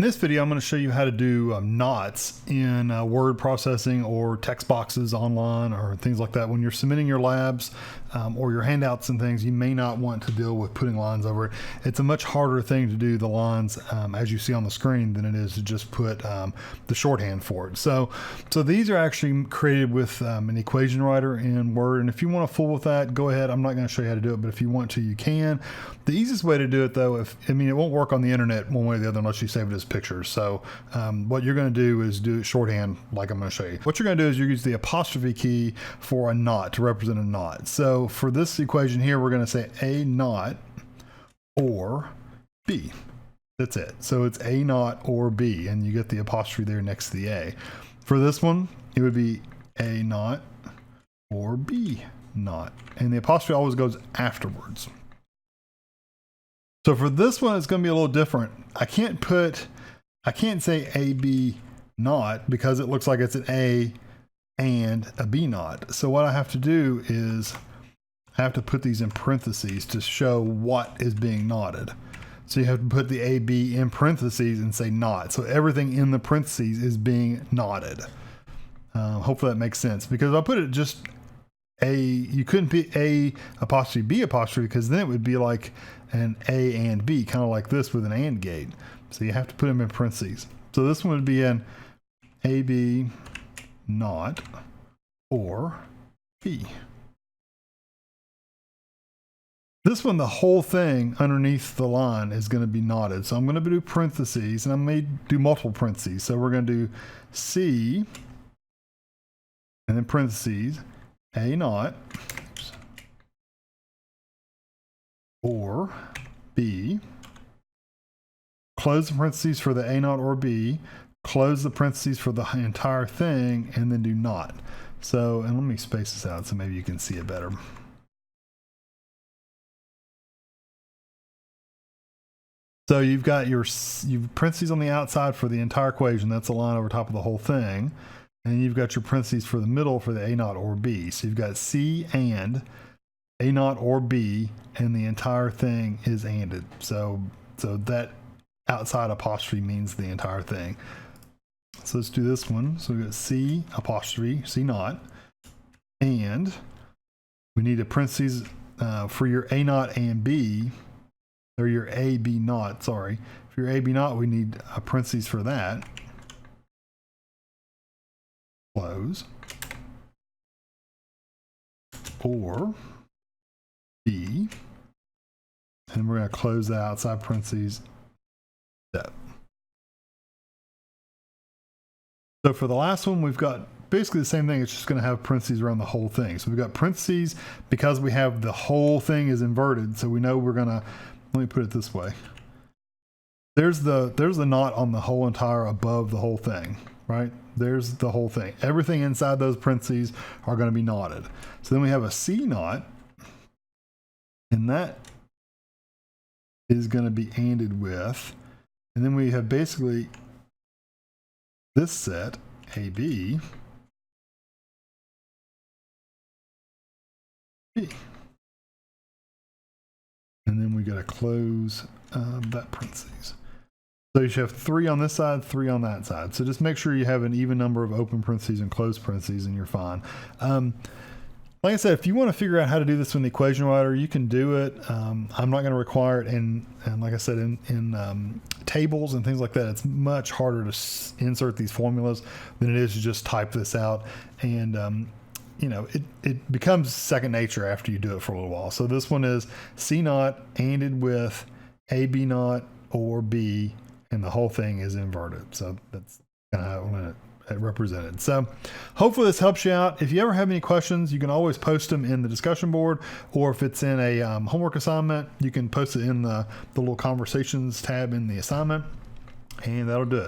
In this video, I'm going to show you how to do NOTS in word processing or text boxes online or things like that. When you're submitting your labs or your handouts and things, you may not want to deal with putting lines over it. It's a much harder thing to do the lines as you see on the screen than it is to just put the shorthand for it. So these are actually created with an equation writer in Word. And if you want to fool with that, go ahead. I'm not going to show you how to do it, but if you want to, you can. The easiest way to do it, though, it won't work on the internet one way or the other unless you save it as pictures. So what you're going to do is do it shorthand like I'm going to show you. What you're going to do is you use the apostrophe key for a knot to represent a knot. So for this equation here, we're going to say a knot or B. That's it. So it's a knot or B, and you get the apostrophe there next to the A. For this one, it would be a knot or B knot, and the apostrophe always goes afterwards. So for this one, it's going to be a little different. I can't say a B knot because it looks like it's an A and a B knot. So what I have to do is I have to put these in parentheses to show what is being knotted. So you have to put the AB in parentheses and say knot. So everything in the parentheses is being knotted. Hopefully that makes sense, because if I put it just A, you couldn't put A apostrophe B apostrophe, because then it would be like an A and B, kind of like this with an AND gate. So you have to put them in parentheses. So this one would be an AB knot or B. This one, the whole thing underneath the line is going to be knotted. So I'm going to do parentheses, and I may do multiple parentheses. So we're going to do C and then parentheses, A knot or B. Close the parentheses for the A knot or B. Close the parentheses for the entire thing, and then do knot. So, and let me space this out so maybe you can see it better. So you've got you've parentheses on the outside for the entire equation. That's a line over top of the whole thing. And you've got your parentheses for the middle for the A knot or B. So you've got C and A knot or B, and the entire thing is ANDed. So that outside apostrophe means the entire thing. So let's do this one. So we've got C apostrophe, C knot, and we need a parentheses for your A knot and B, or your A B knot, sorry. For your A B knot, we need a parentheses for that. Close. Or B. And we're going to close the outside parentheses. Step. So for the last one, we've got basically the same thing. It's just going to have parentheses around the whole thing. So we've got parentheses because we have the whole thing is inverted. So we know we're going to, let me put it this way. There's the knot on the whole entire above the whole thing, right? There's the whole thing. Everything inside those parentheses are going to be knotted. So then we have a C knot, and that is going to be ANDed with, and then we have basically this set, AB, B. And then we got to close that parentheses. So you should have 3 on this side, 3 on that side. So just make sure you have an even number of open parentheses and closed parentheses, and you're fine. Like I said, if you want to figure out how to do this in the equation writer, you can do it. I'm not going to require it in, and like I said, in tables and things like that. It's much harder to insert these formulas than it is to just type this out. And you know, it becomes second nature after you do it for a little while. So this one is C knot ANDed with A B knot or B, and the whole thing is inverted. So that's kind of how I want it represented. So hopefully this helps you out. If you ever have any questions, you can always post them in the discussion board, or if it's in a homework assignment, you can post it in the little conversations tab in the assignment, and that'll do it.